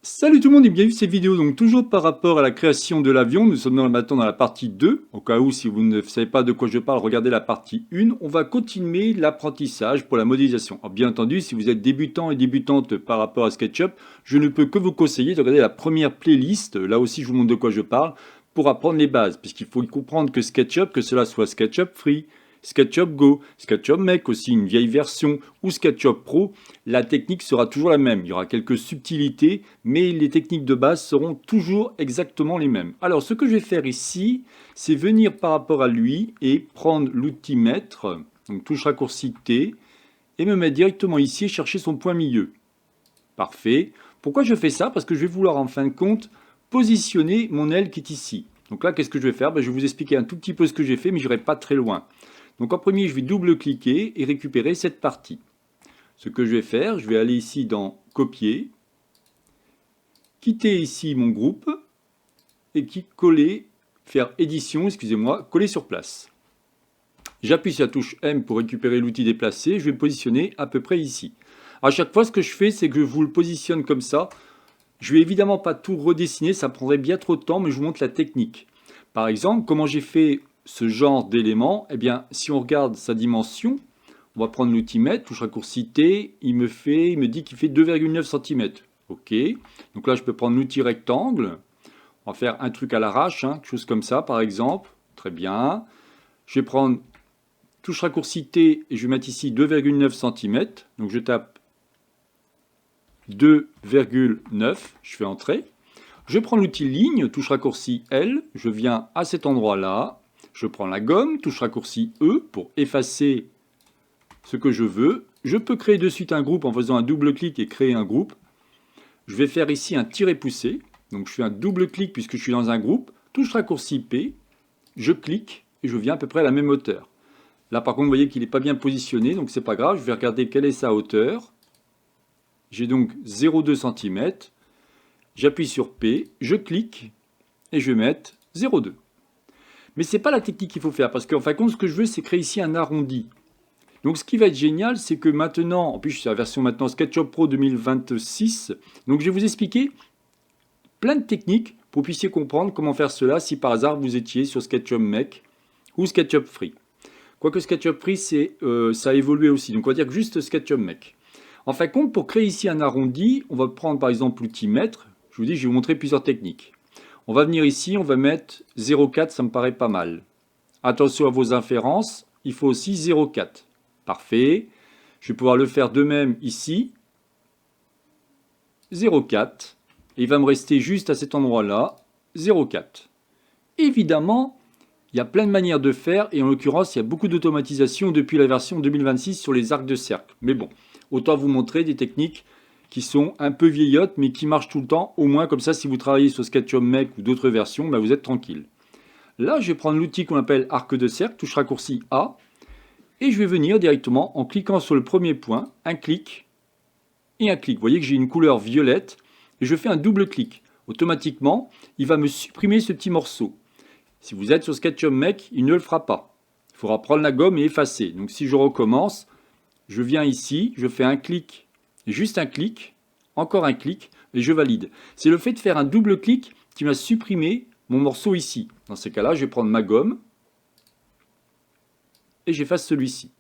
Salut tout le monde et bienvenue dans cette vidéo. Donc toujours par rapport à la création de l'avion, nous sommes maintenant dans la partie 2. Au cas où si vous ne savez pas de quoi je parle, regardez la partie 1. On va continuer l'apprentissage pour la modélisation. Alors, bien entendu, si vous êtes débutant et débutante par rapport à SketchUp, je ne peux que vous conseiller de regarder la première playlist. Là aussi je vous montre de quoi je parle pour apprendre les bases. Puisqu'il faut comprendre que SketchUp, que cela soit SketchUp Free, SketchUp Go, SketchUp Make aussi une vieille version ou SketchUp Pro, la technique sera toujours la même. Il y aura quelques subtilités, mais les techniques de base seront toujours exactement les mêmes. Alors ce que je vais faire ici, c'est venir par rapport à lui et prendre l'outil mètre, donc touche raccourci T, et me mettre directement ici et chercher son point milieu. Parfait. Pourquoi je fais ça? Parce que je vais vouloir en fin de compte positionner mon aile qui est ici. Donc là, qu'est-ce que je vais faire? Je vais vous expliquer un tout petit peu ce que j'ai fait, mais je n'irai pas très loin. Donc en premier, je vais double-cliquer et récupérer cette partie. Ce que je vais faire, je vais aller ici dans Copier, quitter ici mon groupe et coller, faire Édition, excusez-moi, coller sur place. J'appuie sur la touche M pour récupérer l'outil déplacé, je vais me positionner à peu près ici. À chaque fois, ce que je fais, c'est que je vous le positionne comme ça. Je vais évidemment pas tout redessiner, ça prendrait bien trop de temps, mais je vous montre la technique. Par exemple, comment j'ai fait ce genre d'élément? Eh bien, si on regarde sa dimension, on va prendre l'outil mètre, touche raccourci T, il me dit qu'il fait 2,9 cm. Ok, donc là je peux prendre l'outil rectangle, on va faire un truc à l'arrache, quelque chose comme ça par exemple, très bien. Je vais prendre touche raccourci T et je vais mettre ici 2,9 cm, donc je tape 2,9, je fais entrer. Je prends l'outil ligne, touche raccourci L, je viens à cet endroit-là, je prends la gomme, touche raccourci E pour effacer ce que je veux. Je peux créer de suite un groupe en faisant un double clic et créer un groupe. Je vais faire ici un tiret poussé, donc je fais un double clic puisque je suis dans un groupe, touche raccourci P, je clique et je viens à peu près à la même hauteur. Là par contre vous voyez qu'il n'est pas bien positionné, donc c'est pas grave, je vais regarder quelle est sa hauteur. J'ai donc 0,2 cm. J'appuie sur P, je clique et je vais mettre 0,2. Mais ce n'est pas la technique qu'il faut faire, parce qu'en fin de compte, ce que je veux, c'est créer ici un arrondi. Donc ce qui va être génial, c'est que maintenant, en plus je suis sur la version maintenant SketchUp Pro 2026, donc je vais vous expliquer plein de techniques pour que vous puissiez comprendre comment faire cela si par hasard vous étiez sur SketchUp Make ou SketchUp Free. Quoique SketchUp Free, ça a évolué aussi, donc on va dire juste SketchUp Make. En fin de compte, pour créer ici un arrondi, on va prendre par exemple l'outil mètre. Je vous dis, je vais vous montrer plusieurs techniques. On va venir ici, on va mettre 0,4, ça me paraît pas mal. Attention à vos inférences, il faut aussi 0,4. Parfait. Je vais pouvoir le faire de même ici. 0,4. Et il va me rester juste à cet endroit-là, 0,4. Évidemment, il y a plein de manières de faire, et en l'occurrence, il y a beaucoup d'automatisation depuis la version 2026 sur les arcs de cercle. Mais bon, autant vous montrer des techniques qui sont un peu vieillottes, mais qui marchent tout le temps. Au moins, comme ça, si vous travaillez sur SketchUp Make ou d'autres versions, vous êtes tranquille. Là, je vais prendre l'outil qu'on appelle arc de cercle, touche raccourci A, et je vais venir directement en cliquant sur le premier point, un clic et un clic. Vous voyez que j'ai une couleur violette, et je fais un double clic. Automatiquement, il va me supprimer ce petit morceau. Si vous êtes sur SketchUp Make, il ne le fera pas. Il faudra prendre la gomme et effacer. Donc si je recommence, je viens ici, je fais un clic, juste un clic, encore un clic, et je valide. C'est le fait de faire un double clic qui m'a supprimé mon morceau ici. Dans ces cas-là, je vais prendre ma gomme et j'efface celui-ci.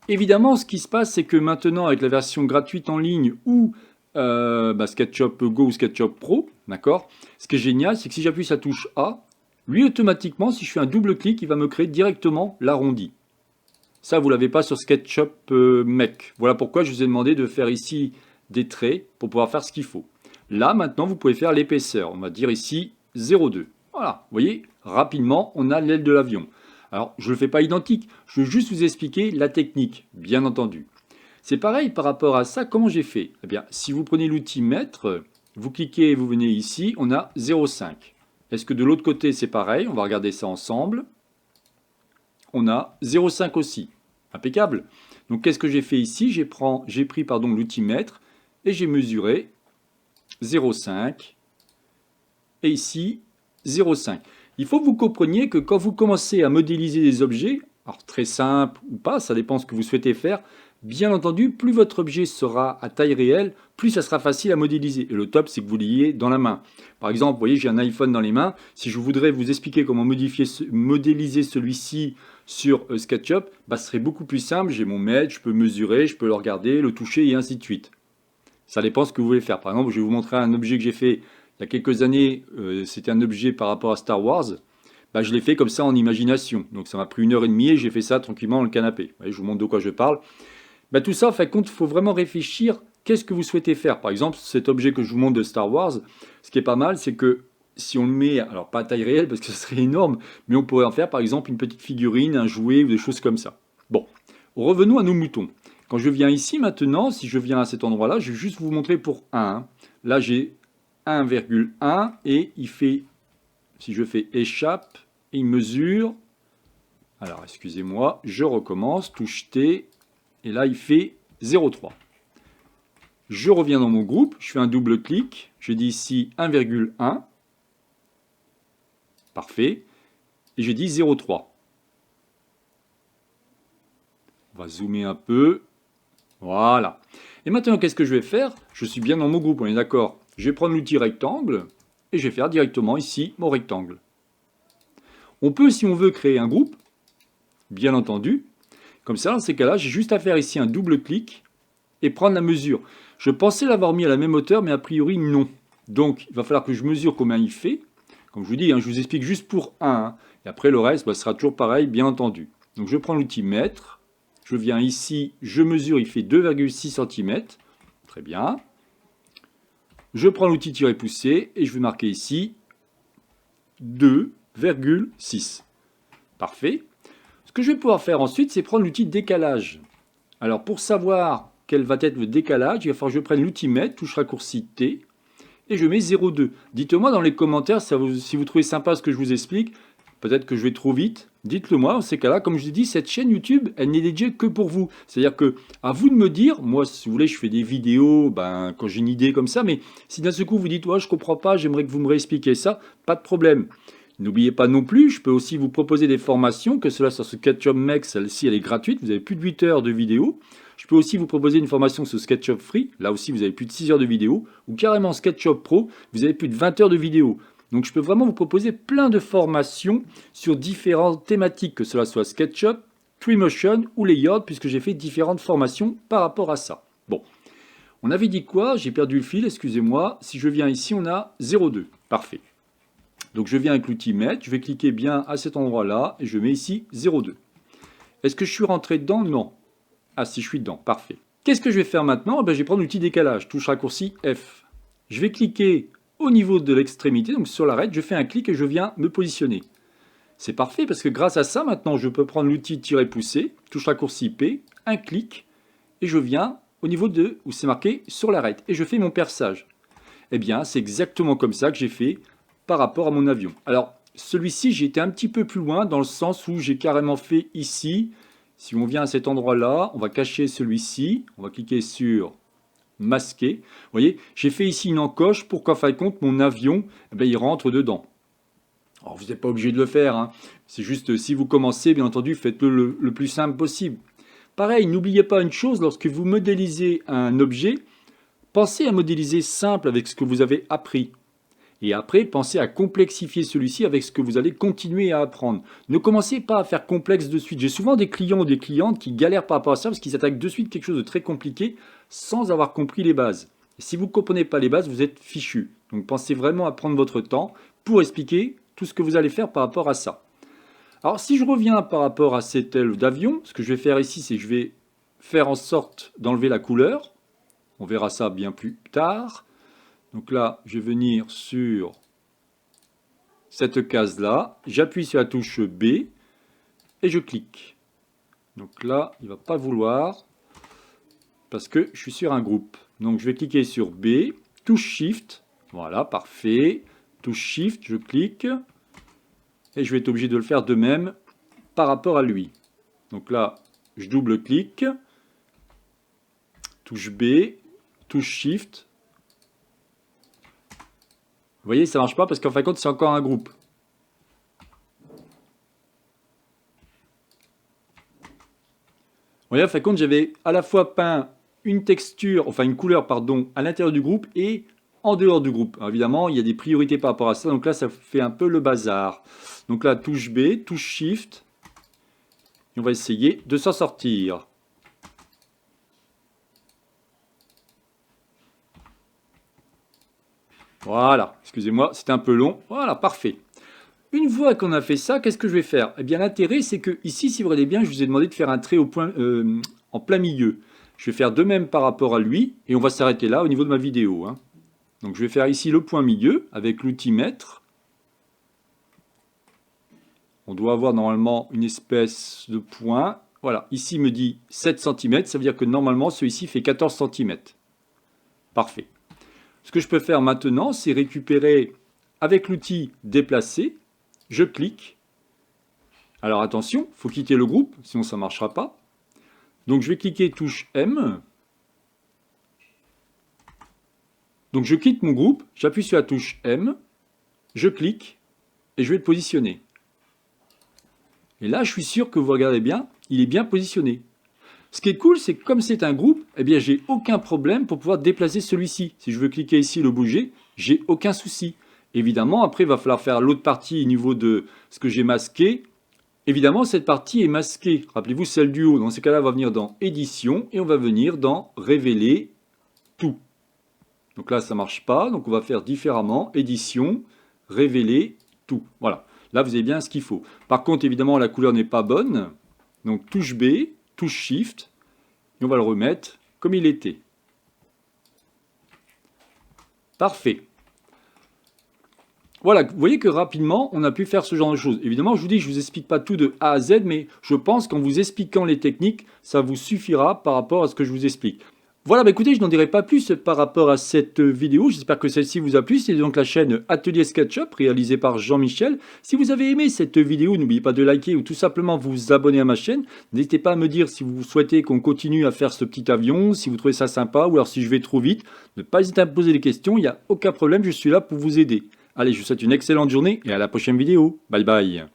Évidemment, ce qui se passe, c'est que maintenant, avec la version gratuite en ligne ou SketchUp Go ou SketchUp Pro, d'accord, ce qui est génial, c'est que si j'appuie sur la touche A, lui, automatiquement, si je fais un double clic, il va me créer directement l'arrondi. Ça, vous ne l'avez pas sur SketchUp Make. Voilà pourquoi je vous ai demandé de faire ici des traits pour pouvoir faire ce qu'il faut. Là, maintenant, vous pouvez faire l'épaisseur. On va dire ici 0,2. Voilà, vous voyez, rapidement, on a l'aile de l'avion. Alors, je ne le fais pas identique, je veux juste vous expliquer la technique, bien entendu. C'est pareil par rapport à ça, comment j'ai fait? Eh bien, si vous prenez l'outil mètre, vous cliquez et vous venez ici, on a 0,5. Est-ce que de l'autre côté, c'est pareil? On va regarder ça ensemble. On a 0,5 aussi. Impeccable. Donc, qu'est-ce que j'ai fait ici? J'ai pris l'outil mètre et j'ai mesuré 0,5 et ici 0,5. Il faut que vous compreniez que quand vous commencez à modéliser des objets, alors très simple ou pas, ça dépend de ce que vous souhaitez faire, Bien entendu, plus votre objet sera à taille réelle, plus ça sera facile à modéliser. Et le top, c'est que vous l'ayez dans la main. Par exemple, vous voyez, j'ai un iPhone dans les mains. Si je voudrais vous expliquer comment modéliser celui-ci sur SketchUp, bah, ce serait beaucoup plus simple. J'ai mon mètre, je peux mesurer, je peux le regarder, le toucher et ainsi de suite. Ça dépend ce que vous voulez faire. Par exemple, je vais vous montrer un objet que j'ai fait il y a quelques années. C'était un objet par rapport à Star Wars. Bah, je l'ai fait comme ça en imagination. Donc ça m'a pris 1 h 30 et j'ai fait ça tranquillement dans le canapé. Vous voyez, je vous montre de quoi je parle. Bah, tout ça, en fait, compte, il faut vraiment réfléchir. Qu'est-ce que vous souhaitez faire? Par exemple, cet objet que je vous montre de Star Wars, ce qui est pas mal, c'est que si on le met, alors pas à taille réelle parce que ce serait énorme, mais on pourrait en faire par exemple une petite figurine, un jouet ou des choses comme ça. Bon, revenons à nos moutons. Quand je viens ici maintenant, si je viens à cet endroit-là, je vais juste vous montrer pour 1. Là, j'ai 1,1 et il fait, si je fais échappe, il mesure. Alors, excusez-moi, je recommence, touche T, et là, il fait 0,3. Je reviens dans mon groupe, je fais un double clic, je dis ici 1,1, parfait, et je dis 0,3. On va zoomer un peu, voilà. Et maintenant, qu'est-ce que je vais faire? Je suis bien dans mon groupe, on est d'accord. Je vais prendre l'outil rectangle, et je vais faire directement ici mon rectangle. On peut, si on veut, créer un groupe, bien entendu. Comme ça, dans ces cas-là, j'ai juste à faire ici un double clic, et prendre la mesure. Je pensais l'avoir mis à la même hauteur, mais a priori non. Donc il va falloir que je mesure combien il fait. Comme je vous dis, je vous explique juste pour 1. Et après le reste sera toujours pareil, bien entendu. Donc je prends l'outil mètre. Je viens ici, je mesure, il fait 2,6 cm. Très bien. Je prends l'outil tiret poussé et je vais marquer ici 2,6. Parfait. Ce que je vais pouvoir faire ensuite, c'est prendre l'outil décalage. Alors pour savoir quel va être le décalage, il va falloir que je prenne l'outil mètre, touche raccourci T, et je mets 0,2. Dites-moi dans les commentaires si vous trouvez sympa ce que je vous explique. Peut-être que je vais trop vite. Dites-le moi. Dans ces cas-là, comme je vous dis, cette chaîne YouTube, elle n'est dédiée que pour vous. C'est-à-dire que, à vous de me dire, moi, si vous voulez, je fais des vidéos quand j'ai une idée comme ça, mais si d'un seul coup vous dites, ouais, je comprends pas, j'aimerais que vous me réexpliquiez ça, pas de problème. N'oubliez pas non plus, je peux aussi vous proposer des formations, que cela sur SketchUp Make, celle-ci elle est gratuite, vous avez plus de 8 heures de vidéo. Je peux aussi vous proposer une formation sur SketchUp Free, là aussi vous avez plus de 6 heures de vidéo, ou carrément SketchUp Pro, vous avez plus de 20 heures de vidéo. Donc je peux vraiment vous proposer plein de formations sur différentes thématiques, que cela soit SketchUp, Twinmotion ou Layout, puisque j'ai fait différentes formations par rapport à ça. Bon, on avait dit quoi? J'ai perdu le fil, excusez-moi. Si je viens ici, on a 0,2. Parfait. Donc je viens avec l'outil mètre, je vais cliquer bien à cet endroit-là, et je mets ici 0,2. Est-ce que je suis rentré dedans? Non. Ah si, je suis dedans, parfait. Qu'est-ce que je vais faire maintenant? Je vais prendre l'outil décalage, touche raccourci F. Je vais cliquer au niveau de l'extrémité, donc sur l'arête, je fais un clic et je viens me positionner. C'est parfait parce que grâce à ça, maintenant, je peux prendre l'outil tiret poussé, touche raccourci P, un clic, et je viens au niveau de où c'est marqué sur l'arête, et je fais mon perçage. Eh bien, c'est exactement comme ça que j'ai fait par rapport à mon avion. Alors, celui-ci, j'ai été un petit peu plus loin dans le sens où j'ai carrément fait ici. Si on vient à cet endroit-là, on va cacher celui-ci. On va cliquer sur masquer. Vous voyez, j'ai fait ici une encoche pour qu'en fin de compte, mon avion, il rentre dedans. Alors, vous n'êtes pas obligé de le faire. Hein. C'est juste, si vous commencez, bien entendu, faites-le le plus simple possible. Pareil, n'oubliez pas une chose, lorsque vous modélisez un objet, pensez à modéliser simple avec ce que vous avez appris. Et après, pensez à complexifier celui-ci avec ce que vous allez continuer à apprendre. Ne commencez pas à faire complexe de suite. J'ai souvent des clients ou des clientes qui galèrent par rapport à ça parce qu'ils attaquent de suite quelque chose de très compliqué sans avoir compris les bases. Et si vous ne comprenez pas les bases, vous êtes fichu. Donc pensez vraiment à prendre votre temps pour expliquer tout ce que vous allez faire par rapport à ça. Alors si je reviens par rapport à cette aile d'avion, ce que je vais faire ici, c'est que je vais faire en sorte d'enlever la couleur. On verra ça bien plus tard. Donc là, je vais venir sur cette case-là, j'appuie sur la touche B et je clique. Donc là, il ne va pas vouloir parce que je suis sur un groupe. Donc je vais cliquer sur B, touche Shift, voilà, parfait. Touche Shift, je clique et je vais être obligé de le faire de même par rapport à lui. Donc là, je double-clique, touche B, touche Shift. Vous voyez, ça ne marche pas parce qu'en fin de compte, c'est encore un groupe. voyez, en fin de compte, j'avais à la fois peint une texture, enfin une couleur, pardon, à l'intérieur du groupe et en dehors du groupe. Alors, évidemment, il y a des priorités par rapport à ça, donc là, ça fait un peu le bazar. Donc là, touche B, touche Shift, et on va essayer de s'en sortir. Voilà, excusez-moi, c'était un peu long. Voilà, parfait. Une fois qu'on a fait ça, qu'est-ce que je vais faire? Eh bien, l'intérêt, c'est que ici, si vous regardez bien, je vous ai demandé de faire un trait au point, en plein milieu. Je vais faire de même par rapport à lui, et on va s'arrêter là au niveau de ma vidéo, hein. Donc, je vais faire ici le point milieu avec l'outil mètre. On doit avoir normalement une espèce de point. Voilà, ici il me dit 7 cm, ça veut dire que normalement celui-ci fait 14 cm. Parfait. Ce que je peux faire maintenant, c'est récupérer avec l'outil déplacer. Je clique. Alors attention, il faut quitter le groupe, sinon ça ne marchera pas. Donc je vais cliquer touche M. Donc je quitte mon groupe, j'appuie sur la touche M, je clique et je vais le positionner. Et là, je suis sûr que vous regardez bien, il est bien positionné. Ce qui est cool, c'est que comme c'est un groupe, eh bien, j'ai aucun problème pour pouvoir déplacer celui-ci. Si je veux cliquer ici et le bouger, j'ai aucun souci. Évidemment, après, il va falloir faire l'autre partie au niveau de ce que j'ai masqué. Évidemment, cette partie est masquée. Rappelez-vous celle du haut. Dans ces cas-là, on va venir dans Édition et on va venir dans Révéler tout. Donc là, ça ne marche pas. Donc on va faire différemment. Édition, Révéler tout. Voilà. Là, vous avez bien ce qu'il faut. Par contre, évidemment, la couleur n'est pas bonne. Donc touche B, touche Shift, et on va le remettre comme il était. Parfait. Voilà, vous voyez que rapidement, on a pu faire ce genre de choses. Évidemment, je vous dis que je ne vous explique pas tout de A à Z, mais je pense qu'en vous expliquant les techniques, ça vous suffira par rapport à ce que je vous explique. Voilà, bah écoutez, je n'en dirai pas plus par rapport à cette vidéo. J'espère que celle-ci vous a plu. C'est donc la chaîne Atelier SketchUp réalisée par Jean-Michel. Si vous avez aimé cette vidéo, n'oubliez pas de liker ou tout simplement vous abonner à ma chaîne. N'hésitez pas à me dire si vous souhaitez qu'on continue à faire ce petit avion, si vous trouvez ça sympa ou alors si je vais trop vite. Ne pas hésiter à me poser des questions, il n'y a aucun problème, je suis là pour vous aider. Allez, je vous souhaite une excellente journée et à la prochaine vidéo. Bye bye.